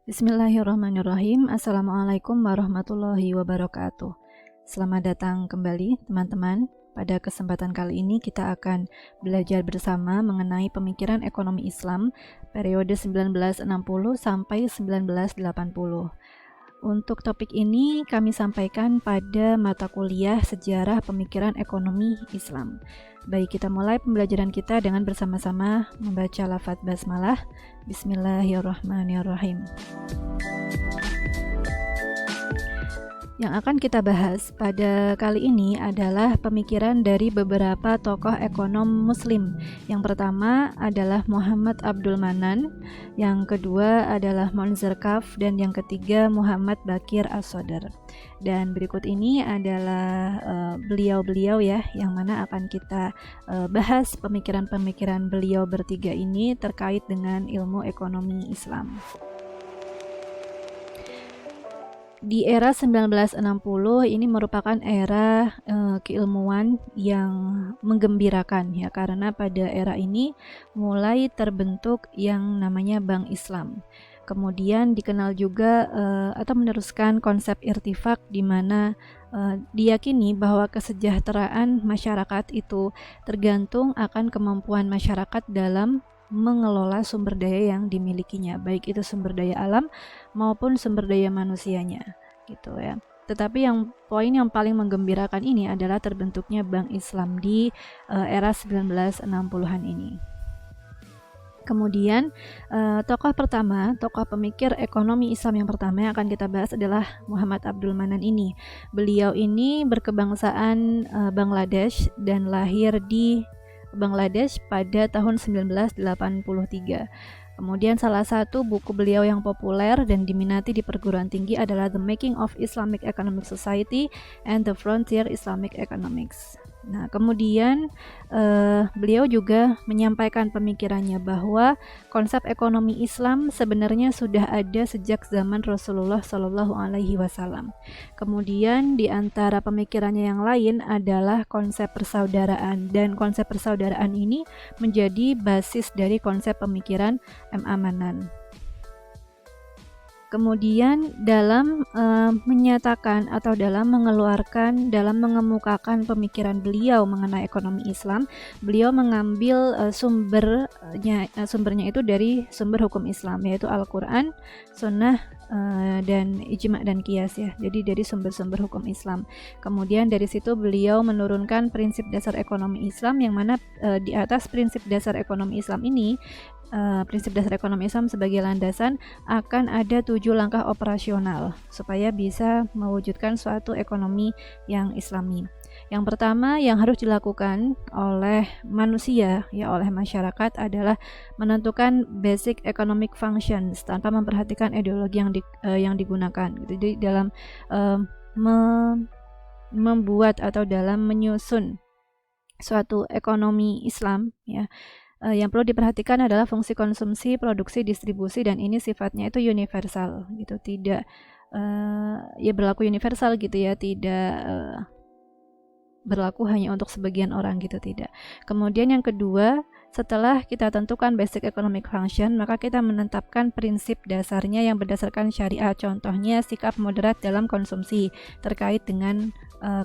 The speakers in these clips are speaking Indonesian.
Bismillahirrahmanirrahim. Assalamualaikum warahmatullahi wabarakatuh. Selamat datang kembali teman-teman. Pada kesempatan kali ini kita akan belajar bersama mengenai pemikiran ekonomi Islam periode 1960 sampai 1980. Untuk topik ini kami sampaikan pada mata kuliah Sejarah Pemikiran Ekonomi Islam. Baik, kita mulai pembelajaran kita dengan bersama-sama membaca lafaz basmalah. Bismillahirrahmanirrahim. Yang akan kita bahas pada kali ini adalah pemikiran dari beberapa tokoh ekonom muslim. Yang pertama adalah Muhammad Abdul Manan, yang kedua adalah Monzer Kaf, dan yang ketiga Muhammad Bakir As-Sodar. Dan berikut ini adalah beliau-beliau ya, yang mana akan kita bahas pemikiran-pemikiran beliau bertiga ini terkait dengan ilmu ekonomi Islam. Di era 1960 ini merupakan era keilmuan yang menggembirakan ya, karena pada era ini mulai terbentuk yang namanya Bank Islam. Kemudian dikenal juga atau meneruskan konsep irtifak, di mana diyakini bahwa kesejahteraan masyarakat itu tergantung akan kemampuan masyarakat dalam mengelola sumber daya yang dimilikinya, baik itu sumber daya alam maupun sumber daya manusianya, gitu ya. Tetapi poin yang paling menggembirakan ini adalah terbentuknya Bank Islam di era 1960-an ini. Kemudian tokoh pemikir ekonomi Islam yang pertama yang akan kita bahas adalah Muhammad Abdul Manan ini. Beliau ini berkebangsaan Bangladesh dan lahir di Bangladesh pada tahun 1983. Kemudian salah satu buku beliau yang populer dan diminati di perguruan tinggi adalah The Making of Islamic Economic Society and the Frontier Islamic Economics. Nah, kemudian beliau juga menyampaikan pemikirannya bahwa konsep ekonomi Islam sebenarnya sudah ada sejak zaman Rasulullah Shallallahu Alaihi Wasallam. Kemudian di antara pemikirannya yang lain adalah konsep persaudaraan, dan konsep persaudaraan ini menjadi basis dari konsep pemikiran M.A. Manan. Kemudian dalam menyatakan atau dalam mengemukakan pemikiran beliau mengenai ekonomi Islam, beliau mengambil sumbernya itu dari sumber hukum Islam, yaitu Al-Quran, Sunnah, dan ijma dan qiyas ya. Jadi dari sumber-sumber hukum Islam. Kemudian dari situ beliau menurunkan prinsip dasar ekonomi Islam, yang mana di atas prinsip dasar ekonomi Islam ini, prinsip dasar ekonomi Islam sebagai landasan, akan ada 7 langkah operasional supaya bisa mewujudkan suatu ekonomi yang Islami. Yang pertama yang harus dilakukan oleh manusia ya, oleh masyarakat, adalah menentukan basic economic functions tanpa memperhatikan ideologi yang digunakan. Jadi dalam membuat atau dalam menyusun suatu ekonomi Islam ya, yang perlu diperhatikan adalah fungsi konsumsi, produksi, distribusi, dan ini sifatnya itu universal gitu, tidak ya berlaku universal gitu ya, tidak berlaku hanya untuk sebagian orang gitu, tidak. Kemudian yang kedua, setelah kita tentukan basic economic function, maka kita menetapkan prinsip dasarnya yang berdasarkan syariat. Contohnya sikap moderat dalam konsumsi terkait dengan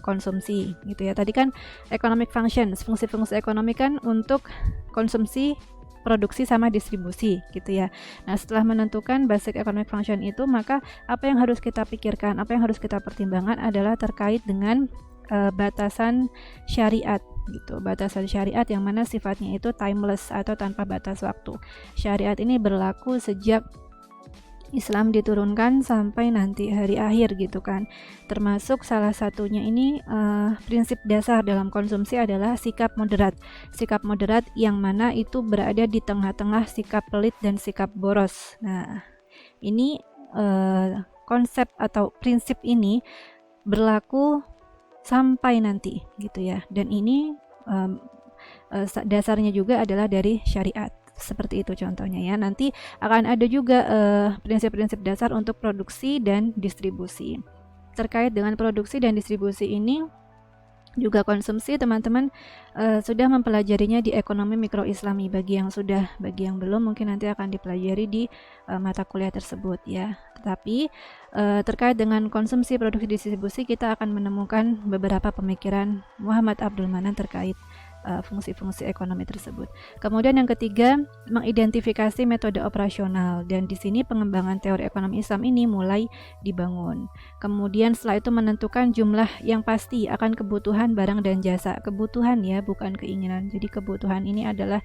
konsumsi gitu ya. Tadi kan economic functions, fungsi-fungsi ekonomi kan untuk konsumsi, produksi, sama distribusi gitu ya. Nah, setelah menentukan basic economic function itu, maka apa yang harus kita pikirkan, apa yang harus kita pertimbangkan adalah terkait dengan batasan syariat gitu. Batasan syariat yang mana sifatnya itu timeless atau tanpa batas waktu. Syariat ini berlaku sejak Islam diturunkan sampai nanti hari akhir gitu kan. Termasuk salah satunya ini prinsip dasar dalam konsumsi adalah sikap moderat. Sikap moderat yang mana itu berada di tengah-tengah sikap pelit dan sikap boros. Nah, ini konsep atau prinsip ini berlaku sampai nanti gitu ya. Dan ini dasarnya juga adalah dari syariat. Seperti itu contohnya ya. Nanti akan ada juga prinsip-prinsip dasar untuk produksi dan distribusi. Terkait dengan produksi dan distribusi ini, juga konsumsi, teman-teman sudah mempelajarinya di ekonomi mikro islami. Bagi yang sudah, bagi yang belum mungkin nanti akan dipelajari di mata kuliah tersebut ya. Tetapi terkait dengan konsumsi, produksi, distribusi, kita akan menemukan beberapa pemikiran Muhammad Abdul Manan terkait fungsi-fungsi ekonomi tersebut. Kemudian yang ketiga, mengidentifikasi metode operasional, dan di sini pengembangan teori ekonomi Islam ini mulai dibangun. Kemudian setelah itu menentukan jumlah yang pasti akan kebutuhan barang dan jasa. Kebutuhan ya, bukan keinginan. Jadi kebutuhan ini adalah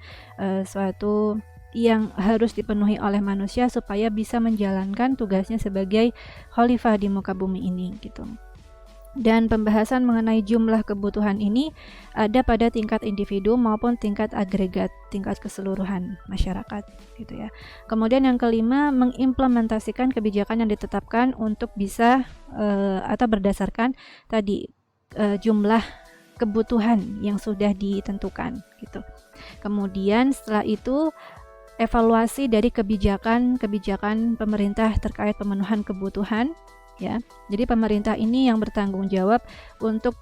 suatu yang harus dipenuhi oleh manusia supaya bisa menjalankan tugasnya sebagai khalifah di muka bumi ini gitu. Dan pembahasan mengenai jumlah kebutuhan ini ada pada tingkat individu maupun tingkat agregat, tingkat keseluruhan masyarakat gitu ya. Kemudian yang kelima, mengimplementasikan kebijakan yang ditetapkan untuk bisa atau berdasarkan tadi jumlah kebutuhan yang sudah ditentukan gitu. Kemudian setelah itu evaluasi dari kebijakan pemerintah terkait pemenuhan kebutuhan ya. Jadi pemerintah ini yang bertanggung jawab untuk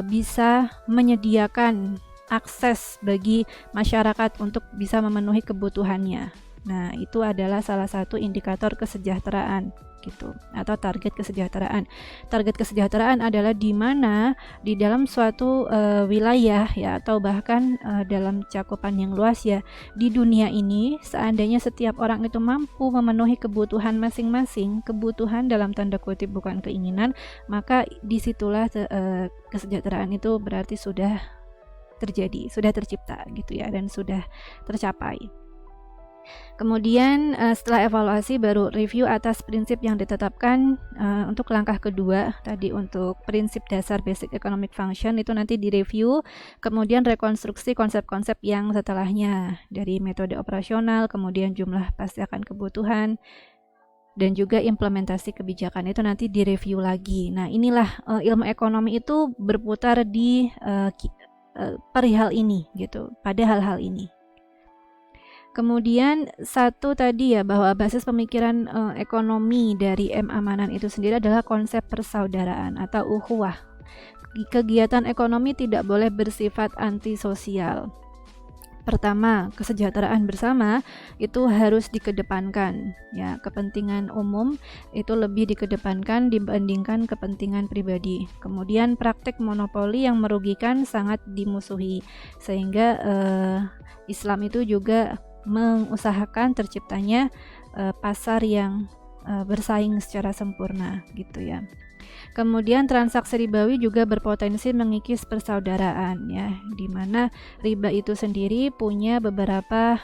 bisa menyediakan akses bagi masyarakat untuk bisa memenuhi kebutuhannya. Nah, itu adalah salah satu indikator kesejahteraan gitu, atau target kesejahteraan. Target kesejahteraan adalah di mana di dalam suatu wilayah ya, atau bahkan dalam cakupan yang luas ya di dunia ini, seandainya setiap orang itu mampu memenuhi kebutuhan masing-masing, kebutuhan dalam tanda kutip bukan keinginan, maka disitulah kesejahteraan itu berarti sudah terjadi, sudah tercipta gitu ya, dan sudah tercapai. Kemudian setelah evaluasi baru review atas prinsip yang ditetapkan. Untuk langkah kedua tadi, untuk prinsip dasar basic economic function itu nanti direview, kemudian rekonstruksi konsep-konsep yang setelahnya dari metode operasional, kemudian jumlah pasti akan kebutuhan, dan juga implementasi kebijakan itu nanti direview lagi. Nah, inilah ilmu ekonomi itu berputar di perihal ini gitu, pada hal-hal ini. Kemudian satu tadi ya, bahwa basis pemikiran ekonomi dari M.A. Manan itu sendiri adalah konsep persaudaraan atau ukhuwah. Kegiatan ekonomi tidak boleh bersifat antisosial. Pertama, kesejahteraan bersama itu harus dikedepankan ya, kepentingan umum itu lebih dikedepankan dibandingkan kepentingan pribadi. Kemudian praktik monopoli yang merugikan sangat dimusuhi, sehingga Islam itu juga mengusahakan terciptanya pasar yang bersaing secara sempurna gitu ya. Kemudian transaksi ribawi juga berpotensi mengikis persaudaraan ya, di mana riba itu sendiri punya beberapa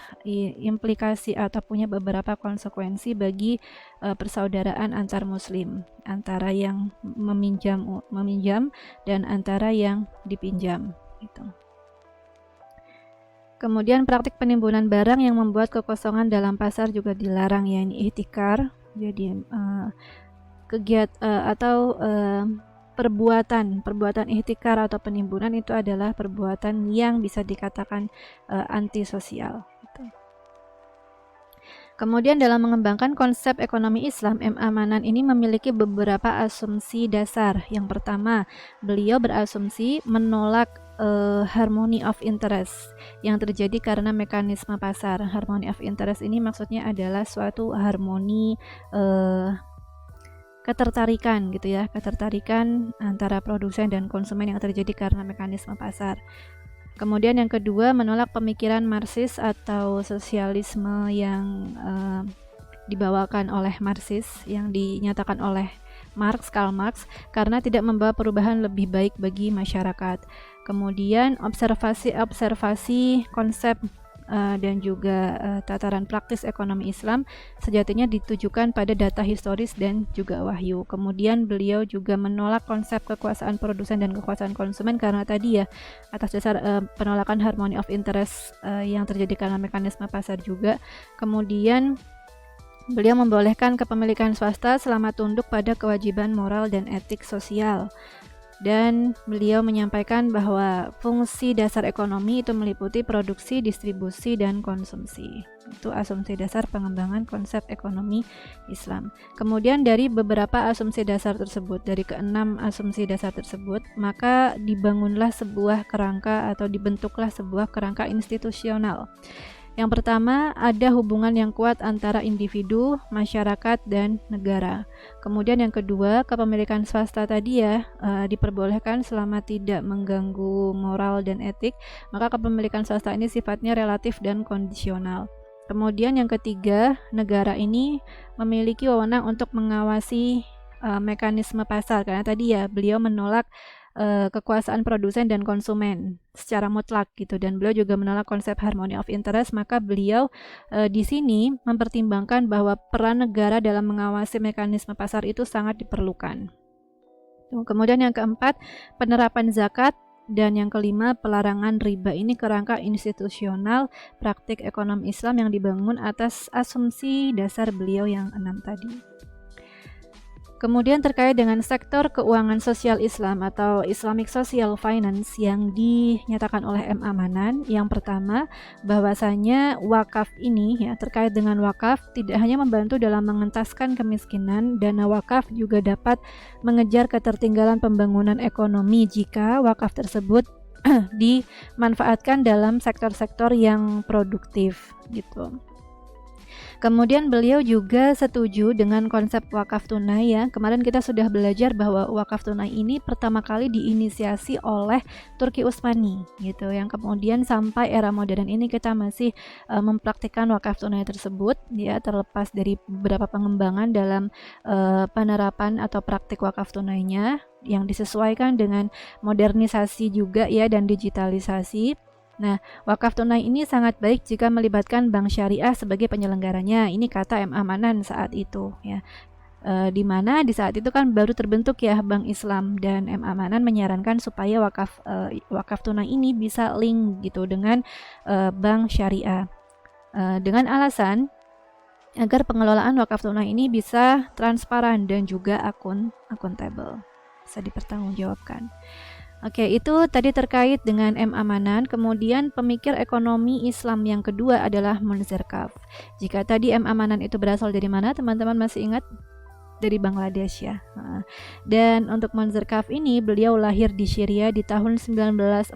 implikasi atau punya beberapa konsekuensi bagi persaudaraan antar muslim, antara yang meminjam dan antara yang dipinjam gitu. Kemudian praktik penimbunan barang yang membuat kekosongan dalam pasar juga dilarang ya, ini ihtikar. Jadi perbuatan ihtikar atau penimbunan itu adalah perbuatan yang bisa dikatakan antisosial gitu. Kemudian dalam mengembangkan konsep ekonomi Islam, M.A. Manan ini memiliki beberapa asumsi dasar. Yang pertama, beliau berasumsi menolak harmony of interest yang terjadi karena mekanisme pasar. Harmony of interest ini maksudnya adalah suatu harmoni ketertarikan gitu ya, ketertarikan antara produsen dan konsumen yang terjadi karena mekanisme pasar. Kemudian yang kedua, menolak pemikiran Marxis atau sosialisme yang dibawakan oleh Marxis, yang dinyatakan oleh Karl Marx, karena tidak membawa perubahan lebih baik bagi masyarakat. Kemudian observasi konsep dan juga tataran praktis ekonomi Islam sejatinya ditujukan pada data historis dan juga wahyu. Kemudian beliau juga menolak konsep kekuasaan produsen dan kekuasaan konsumen karena tadi ya, atas dasar penolakan harmony of interest yang terjadi karena mekanisme pasar juga. Kemudian beliau membolehkan kepemilikan swasta selama tunduk pada kewajiban moral dan etik sosial. dan beliau menyampaikan bahwa fungsi dasar ekonomi itu meliputi produksi, distribusi, dan konsumsi. Itu asumsi dasar pengembangan konsep ekonomi Islam. Kemudian dari beberapa asumsi dasar tersebut, dari keenam asumsi dasar tersebut, maka dibangunlah sebuah kerangka atau dibentuklah sebuah kerangka institusional. Yang pertama, ada hubungan yang kuat antara individu, masyarakat, dan negara. Kemudian yang kedua, kepemilikan swasta tadi diperbolehkan selama tidak mengganggu moral dan etik, maka kepemilikan swasta ini sifatnya relatif dan kondisional. Kemudian yang ketiga, negara ini memiliki wewenang untuk mengawasi mekanisme pasar, karena tadi beliau menolak kekuasaan produsen dan konsumen secara mutlak gitu, dan beliau juga menolak konsep harmony of interest. Maka beliau di sini mempertimbangkan bahwa peran negara dalam mengawasi mekanisme pasar itu sangat diperlukan. Kemudian yang keempat, penerapan zakat, dan yang kelima, pelarangan riba. Ini kerangka institusional praktik ekonomi Islam yang dibangun atas asumsi dasar beliau yang 6 tadi. Kemudian terkait dengan sektor keuangan sosial Islam atau Islamic Social Finance yang dinyatakan oleh M. Amanan, yang pertama bahwasanya wakaf ini terkait dengan wakaf tidak hanya membantu dalam mengentaskan kemiskinan, dana wakaf juga dapat mengejar ketertinggalan pembangunan ekonomi jika wakaf tersebut dimanfaatkan dalam sektor-sektor yang produktif gitu. Kemudian beliau juga setuju dengan konsep wakaf tunai Kemarin kita sudah belajar bahwa wakaf tunai ini pertama kali diinisiasi oleh Turki Utsmani gitu. Yang kemudian sampai era modern ini kita masih mempraktikkan wakaf tunai tersebut terlepas dari beberapa pengembangan dalam penerapan atau praktik wakaf tunainya yang disesuaikan dengan modernisasi juga dan digitalisasi. Nah, wakaf tunai ini sangat baik jika melibatkan bank syariah sebagai penyelenggaranya. Ini kata M. Amanan saat itu di mana di saat itu kan baru terbentuk Bank Islam, dan M. Amanan menyarankan supaya wakaf tunai ini bisa link gitu dengan bank syariah dengan alasan agar pengelolaan wakaf tunai ini bisa transparan dan juga akuntabel, bisa dipertanggungjawabkan. Oke, itu tadi terkait dengan M. Amanan. Kemudian pemikir ekonomi Islam yang kedua adalah Munzir Kaf. Jika tadi M. Amanan itu berasal dari mana, teman-teman masih ingat? Dari Bangladesh Dan untuk Munzir Kaf ini, beliau lahir di Syria di tahun 1940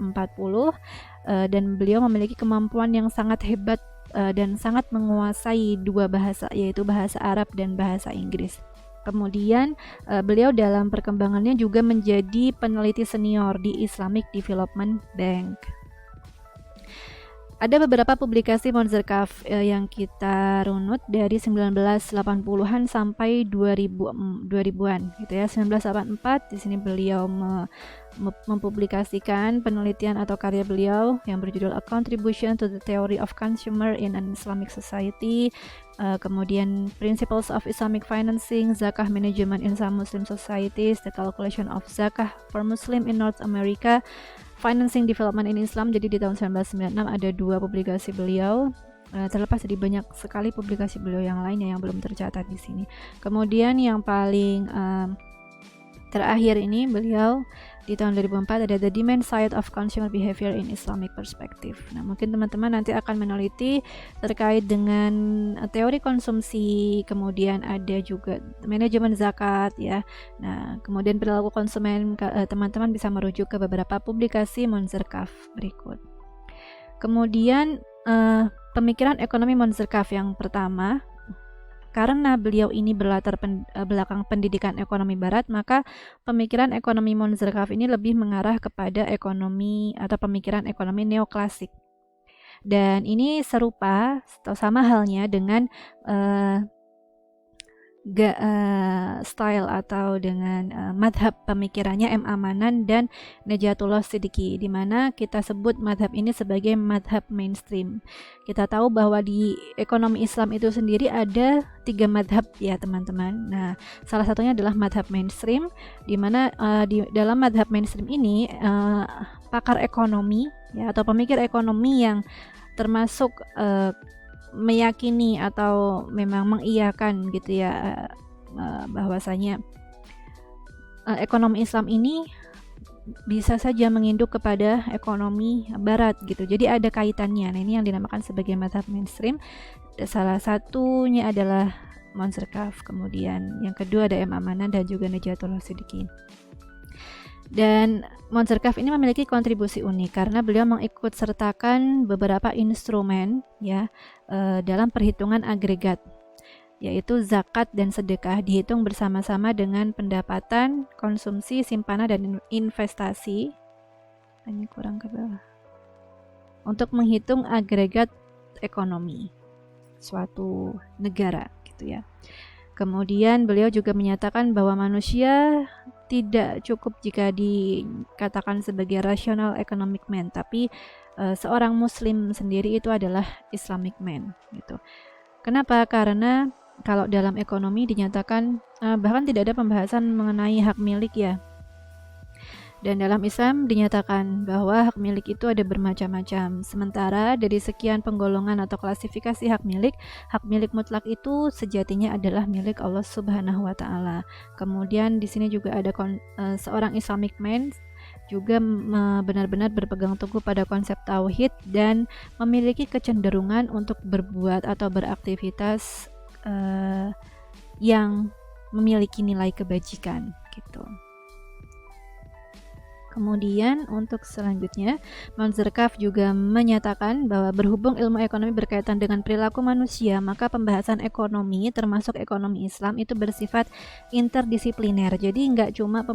dan beliau memiliki kemampuan yang sangat hebat dan sangat menguasai dua bahasa, yaitu bahasa Arab dan bahasa Inggris. Kemudian beliau dalam perkembangannya juga menjadi peneliti senior di Islamic Development Bank. Ada beberapa publikasi Munzir Kaf yang kita runut dari 1980-an sampai 2000-an gitu 1984 di sini beliau mempublikasikan penelitian atau karya beliau yang berjudul A Contribution to the Theory of Consumer in an Islamic Society. Kemudian Principles of Islamic Financing, Zakah Management in Some Muslim Societies, The Calculation of Zakah for Muslim in North America, Financing Development in Islam. Jadi di tahun 1996 ada 2 publikasi beliau, terlepas dari banyak sekali publikasi beliau yang lainnya yang belum tercatat di sini. Kemudian yang paling terakhir ini beliau di tahun 2004 ada The Demand Side of Consumer Behavior in Islamic Perspective. Nah, mungkin teman-teman nanti akan meneliti terkait dengan teori konsumsi, kemudian ada juga manajemen zakat Nah, kemudian perilaku konsumen, teman-teman bisa merujuk ke beberapa publikasi Munzir Kaf berikut. Kemudian pemikiran ekonomi Munzir Kaf yang pertama, karena beliau ini berlatar belakang pendidikan ekonomi barat, maka pemikiran ekonomi Munzir Kaf ini lebih mengarah kepada ekonomi atau pemikiran ekonomi neoklasik. Dan ini serupa atau sama halnya dengan style atau dengan madhab pemikirannya M. Amanan dan Najatullah Siddiqi, di mana kita sebut madhab ini sebagai madhab mainstream. Kita tahu bahwa di ekonomi Islam itu sendiri ada 3 madhab teman-teman. Nah, salah satunya adalah madhab mainstream, di mana di dalam madhab mainstream ini pakar ekonomi atau pemikir ekonomi yang termasuk meyakini atau memang mengiyakan gitu bahwasanya ekonomi Islam ini bisa saja menginduk kepada ekonomi barat gitu. Jadi ada kaitannya. Nah, ini yang dinamakan sebagai mazhab mainstream. Salah satunya adalah Monzerkaf, kemudian yang kedua ada M. Amanan dan juga Najatullah Siddiqin. Dan Monzerkaf ini memiliki kontribusi unik karena beliau mengikut sertakan beberapa instrumen ya dalam perhitungan agregat, yaitu zakat dan sedekah dihitung bersama-sama dengan pendapatan, konsumsi, simpanan, dan investasi. Ini kurang ke bawah. Untuk menghitung agregat ekonomi suatu negara gitu ya. Kemudian beliau juga menyatakan bahwa manusia tidak cukup jika dikatakan sebagai rational economic man, tapi seorang muslim sendiri itu adalah Islamic man gitu. Kenapa? Karena kalau dalam ekonomi dinyatakan bahkan tidak ada pembahasan mengenai hak milik ya. Dan dalam Islam dinyatakan bahwa hak milik itu ada bermacam-macam. Sementara dari sekian penggolongan atau klasifikasi hak milik mutlak itu sejatinya adalah milik Allah Subhanahu wa taala. Kemudian di sini juga ada seorang Islamic man juga benar-benar berpegang teguh pada konsep tauhid dan memiliki kecenderungan untuk berbuat atau beraktivitas yang memiliki nilai kebajikan gitu. Kemudian untuk selanjutnya, Monzerkaf juga menyatakan bahwa berhubung ilmu ekonomi berkaitan dengan perilaku manusia, maka pembahasan ekonomi termasuk ekonomi Islam itu bersifat interdisipliner. Jadi nggak cuma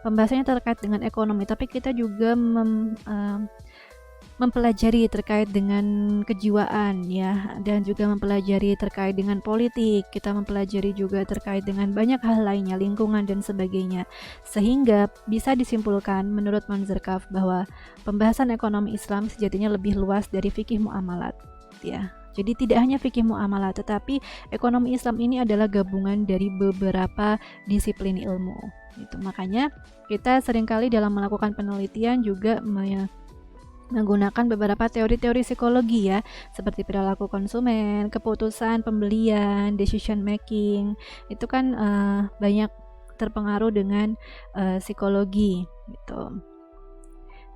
pembahasannya terkait dengan ekonomi, tapi kita juga mempelajari terkait dengan kejiwaan ya, dan juga mempelajari terkait dengan politik, kita mempelajari juga terkait dengan banyak hal lainnya, lingkungan dan sebagainya, sehingga bisa disimpulkan menurut Monzerkaf bahwa pembahasan ekonomi Islam sejatinya lebih luas dari fikih muamalat ya. Jadi tidak hanya fikih muamalat, tetapi ekonomi Islam ini adalah gabungan dari beberapa disiplin ilmu gitu. Makanya kita seringkali dalam melakukan penelitian juga menggunakan beberapa teori-teori psikologi ya, seperti perilaku konsumen, keputusan pembelian, decision making, itu kan banyak terpengaruh dengan psikologi gitu.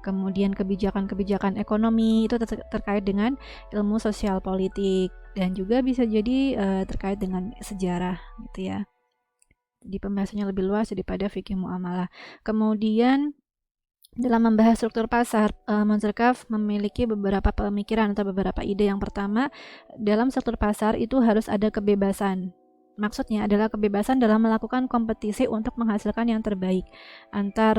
Kemudian kebijakan-kebijakan ekonomi itu terkait dengan ilmu sosial politik dan juga bisa jadi terkait dengan sejarah gitu ya. Jadi pembahasannya lebih luas daripada fikih muamalah. Kemudian dalam membahas struktur pasar, Monzerkaf memiliki beberapa pemikiran atau beberapa ide. Yang pertama, dalam struktur pasar itu harus ada kebebasan. Maksudnya adalah kebebasan dalam melakukan kompetisi untuk menghasilkan yang terbaik antar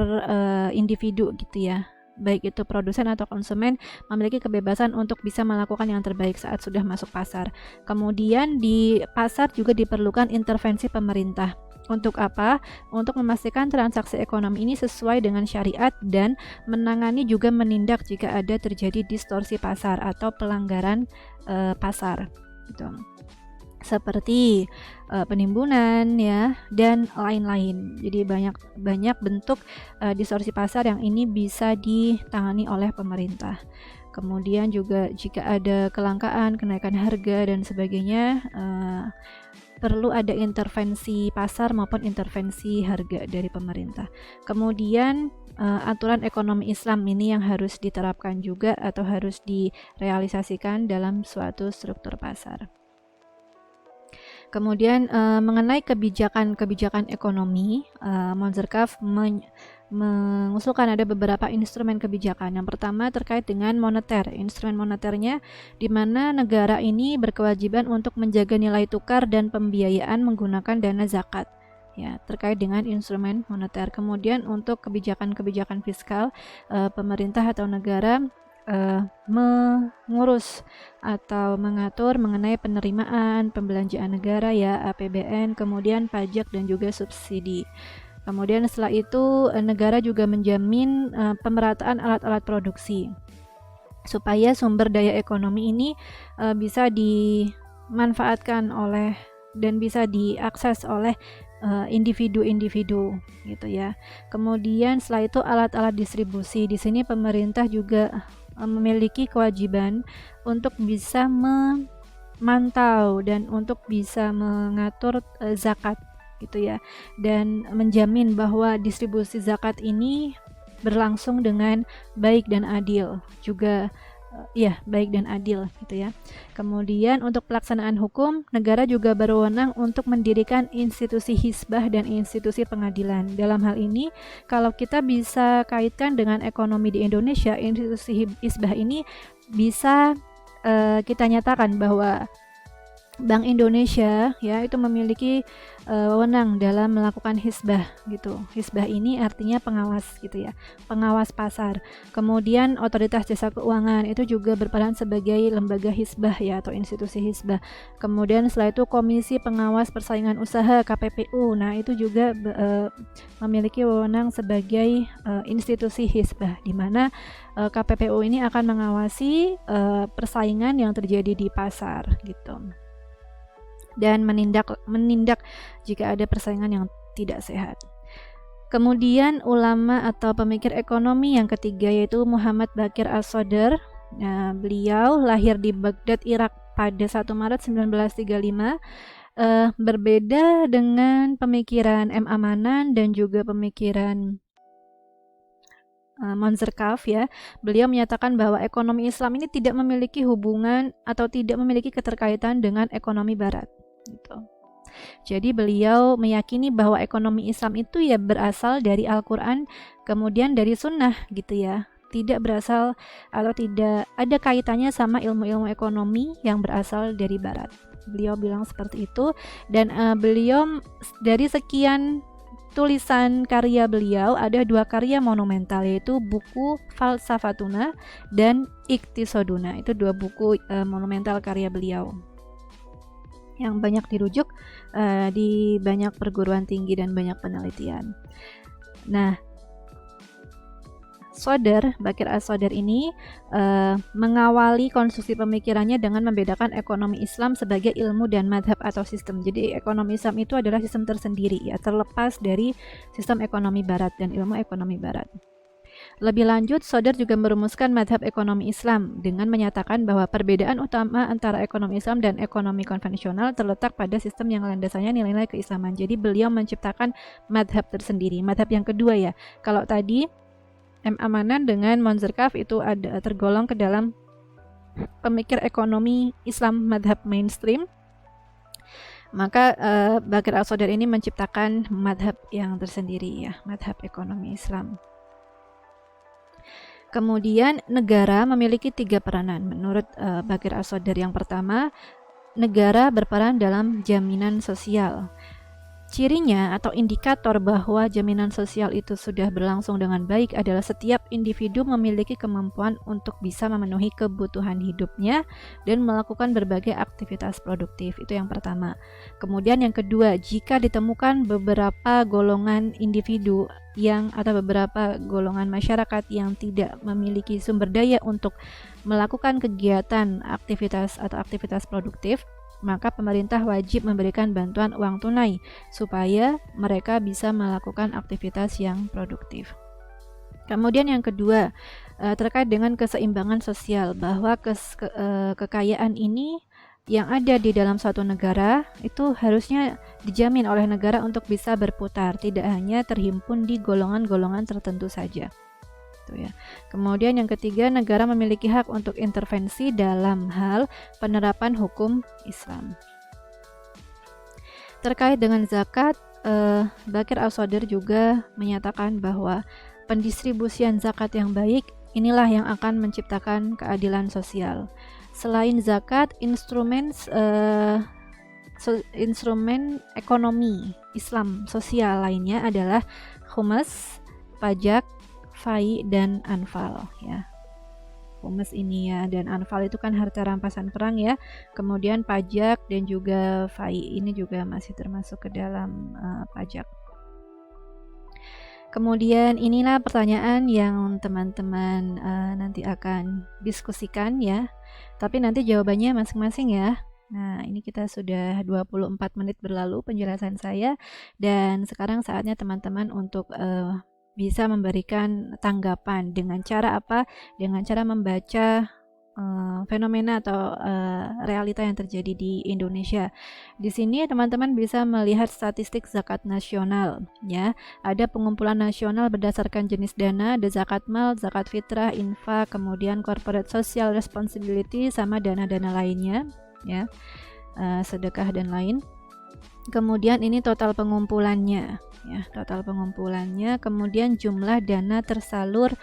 individu gitu ya. Baik itu produsen atau konsumen memiliki kebebasan untuk bisa melakukan yang terbaik saat sudah masuk pasar. Kemudian di pasar juga diperlukan intervensi pemerintah. Untuk apa? Untuk memastikan transaksi ekonomi ini sesuai dengan syariat dan menangani juga menindak jika ada terjadi distorsi pasar atau pelanggaran pasar gitu. Seperti penimbunan ya dan lain-lain. Jadi banyak bentuk distorsi pasar yang ini bisa ditangani oleh pemerintah. Kemudian juga jika ada kelangkaan, kenaikan harga dan sebagainya, perlu ada intervensi pasar maupun intervensi harga dari pemerintah. Kemudian aturan ekonomi Islam ini yang harus diterapkan juga atau harus direalisasikan dalam suatu struktur pasar. Kemudian mengenai kebijakan ekonomi, Monzerkaf mengusulkan ada beberapa instrumen kebijakan. Yang pertama terkait dengan moneter. Instrumen moneternya di mana negara ini berkewajiban untuk menjaga nilai tukar dan pembiayaan menggunakan dana zakat. Ya, terkait dengan instrumen moneter. Kemudian untuk kebijakan fiskal, pemerintah atau negara mengurus atau mengatur mengenai penerimaan pembelanjaan negara ya, APBN, kemudian pajak dan juga subsidi. Kemudian setelah itu negara juga menjamin pemerataan alat-alat produksi supaya sumber daya ekonomi ini bisa dimanfaatkan oleh dan bisa diakses oleh individu-individu gitu ya. Kemudian setelah itu alat-alat distribusi. Di sini pemerintah juga memiliki kewajiban untuk bisa memantau dan untuk bisa mengatur zakat gitu ya, dan menjamin bahwa distribusi zakat ini berlangsung dengan baik dan adil juga. Baik dan adil gitu ya. Kemudian untuk pelaksanaan hukum, negara juga berwenang untuk mendirikan institusi hisbah dan institusi pengadilan. Dalam hal ini, kalau kita bisa kaitkan dengan ekonomi di Indonesia, institusi hisbah ini bisa kita nyatakan bahwa Bank Indonesia ya itu memiliki wewenang dalam melakukan hisbah gitu. Hisbah ini artinya pengawas gitu ya, pengawas pasar. Kemudian otoritas jasa keuangan itu juga berperan sebagai lembaga hisbah ya atau institusi hisbah. Kemudian setelah itu Komisi Pengawas Persaingan Usaha KPPU. Nah, itu juga memiliki wewenang sebagai institusi hisbah di mana KPPU ini akan mengawasi persaingan yang terjadi di pasar gitu. Dan menindak jika ada persaingan yang tidak sehat. Kemudian ulama atau pemikir ekonomi yang ketiga yaitu Muhammad Baqir As-Sadr. Nah, beliau lahir di Baghdad, Irak pada 1 Maret 1935. Berbeda dengan pemikiran M. Amanan dan juga pemikiran Monzerkaf ya, beliau menyatakan bahwa ekonomi Islam ini tidak memiliki hubungan atau tidak memiliki keterkaitan dengan ekonomi Barat. Gitu. Jadi beliau meyakini bahwa ekonomi Islam itu ya berasal dari Al-Quran, kemudian dari Sunnah gitu ya, tidak berasal atau tidak ada kaitannya sama ilmu-ilmu ekonomi yang berasal dari Barat. Beliau bilang seperti itu, dan beliau dari sekian tulisan karya beliau ada 2 karya monumental yaitu buku Falsafatuna dan Iktisoduna. Itu 2 buku monumental karya beliau yang banyak dirujuk di banyak perguruan tinggi dan banyak penelitian. Nah, Baqir As-Sadr ini mengawali konstruksi pemikirannya dengan membedakan ekonomi Islam sebagai ilmu dan madhab atau sistem. Jadi ekonomi Islam itu adalah sistem tersendiri ya, terlepas dari sistem ekonomi Barat dan ilmu ekonomi Barat. Lebih lanjut, Sadr juga merumuskan madhab ekonomi Islam dengan menyatakan bahwa perbedaan utama antara ekonomi Islam dan ekonomi konvensional terletak pada sistem yang landasannya nilai-nilai keislaman. Jadi beliau menciptakan madhab tersendiri. Madhab yang kedua ya, kalau tadi M. Amanan dengan Monzerkaf itu ada tergolong ke dalam pemikir ekonomi Islam madhab mainstream, maka Baqir As-Sadr ini menciptakan madhab yang tersendiri ya, madhab ekonomi Islam. Kemudian negara memiliki 3 peranan menurut Baqir As-Sadr. Yang pertama, negara berperan dalam jaminan sosial. Cirinya atau indikator bahwa jaminan sosial itu sudah berlangsung dengan baik adalah setiap individu memiliki kemampuan untuk bisa memenuhi kebutuhan hidupnya dan melakukan berbagai aktivitas produktif. Itu yang pertama. Kemudian yang kedua, jika ditemukan beberapa golongan individu atau beberapa golongan masyarakat yang tidak memiliki sumber daya untuk melakukan kegiatan aktivitas produktif, maka pemerintah wajib memberikan bantuan uang tunai supaya mereka bisa melakukan aktivitas yang produktif. Kemudian yang kedua, terkait dengan keseimbangan sosial, bahwa kekayaan ini yang ada di dalam suatu negara itu harusnya dijamin oleh negara untuk bisa berputar, tidak hanya terhimpun di golongan-golongan tertentu saja. Ya. Kemudian yang ketiga, negara memiliki hak untuk intervensi dalam hal penerapan hukum Islam. Terkait dengan zakat, Baqir As-Sadr juga menyatakan bahwa pendistribusian zakat yang baik inilah yang akan menciptakan keadilan sosial. Selain zakat, instrumen ekonomi Islam sosial lainnya adalah khumus, pajak, fai, dan anfal ya. Khumus ini ya, dan anfal itu kan harta rampasan perang ya. Kemudian pajak dan juga fai ini juga masih termasuk ke dalam pajak. Kemudian inilah pertanyaan yang teman-teman nanti akan diskusikan ya. Tapi nanti jawabannya masing-masing ya. Nah, ini kita sudah 24 menit berlalu penjelasan saya, dan sekarang saatnya teman-teman untuk bisa memberikan tanggapan dengan cara apa? Dengan cara membaca fenomena atau realita yang terjadi di Indonesia. Di sini teman-teman bisa melihat statistik zakat nasional ya. Ada pengumpulan nasional berdasarkan jenis dana, ada zakat mal, zakat fitrah, infak, kemudian corporate social responsibility sama dana-dana lainnya ya. Sedekah dan lain. Kemudian ini total pengumpulannya ya, total pengumpulannya, kemudian jumlah dana tersalur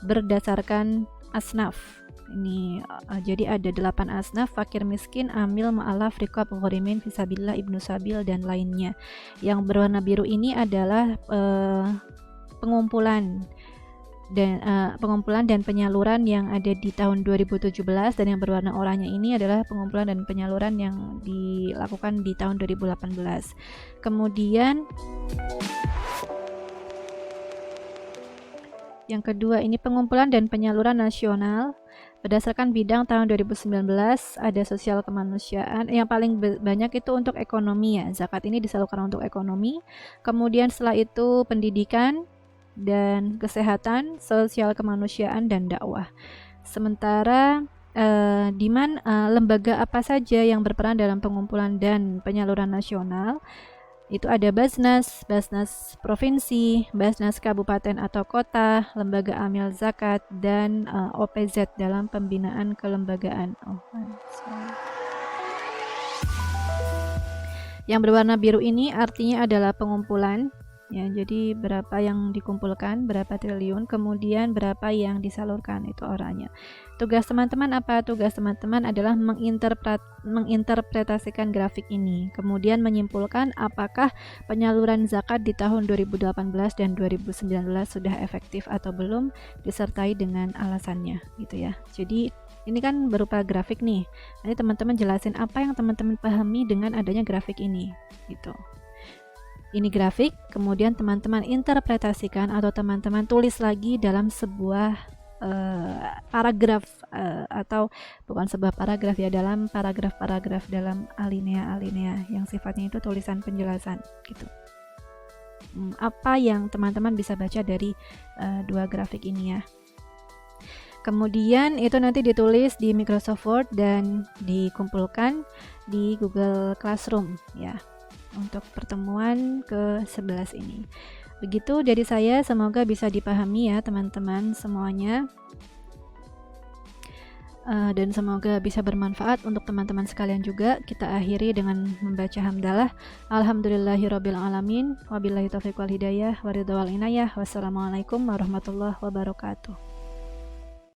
berdasarkan asnaf. Ini jadi ada 8 asnaf: fakir miskin, amil, ma'alaf, riqab, ghorimin, fisabilillah, ibnu sabil dan lainnya. Yang berwarna biru ini adalah pengumpulan dan penyaluran yang ada di tahun 2017, dan yang berwarna oranye ini adalah pengumpulan dan penyaluran yang dilakukan di tahun 2018. Kemudian yang kedua ini pengumpulan dan penyaluran nasional berdasarkan bidang tahun 2019. Ada sosial kemanusiaan, yang paling banyak itu untuk ekonomi ya, zakat ini disalurkan untuk ekonomi. Kemudian setelah itu pendidikan dan kesehatan, sosial kemanusiaan dan dakwah. Sementara di mana lembaga apa saja yang berperan dalam pengumpulan dan penyaluran nasional? Itu ada Basnas, Basnas provinsi, Basnas kabupaten atau kota, lembaga amil zakat, dan OPZ dalam pembinaan kelembagaan. Yang berwarna biru ini artinya adalah pengumpulan ya, jadi berapa yang dikumpulkan, berapa triliun, kemudian berapa yang disalurkan, itu orangnya. Tugas teman-teman apa? Tugas teman-teman adalah menginterpretasikan grafik ini, kemudian menyimpulkan apakah penyaluran zakat di tahun 2018 dan 2019 sudah efektif atau belum, disertai dengan alasannya gitu ya. Jadi ini kan berupa grafik nih. Nanti teman-teman jelasin apa yang teman-teman pahami dengan adanya grafik ini gitu. Ini grafik, kemudian teman-teman interpretasikan atau teman-teman tulis lagi dalam sebuah paragraf, atau bukan sebuah paragraf ya, dalam paragraf-paragraf, dalam alinea-alinea yang sifatnya itu tulisan penjelasan gitu. Apa yang teman-teman bisa baca dari dua grafik ini ya. Kemudian itu nanti ditulis di Microsoft Word dan dikumpulkan di Google Classroom ya, untuk pertemuan ke-11 ini. Begitu dari saya, semoga bisa dipahami ya teman-teman semuanya, dan semoga bisa bermanfaat untuk teman-teman sekalian juga. Kita akhiri dengan membaca hamdalah. Alhamdulillahirabbil alamin, wabillahi taufiq wal hidayah, waridha wal inayah. Wassalamualaikum warahmatullahi wabarakatuh.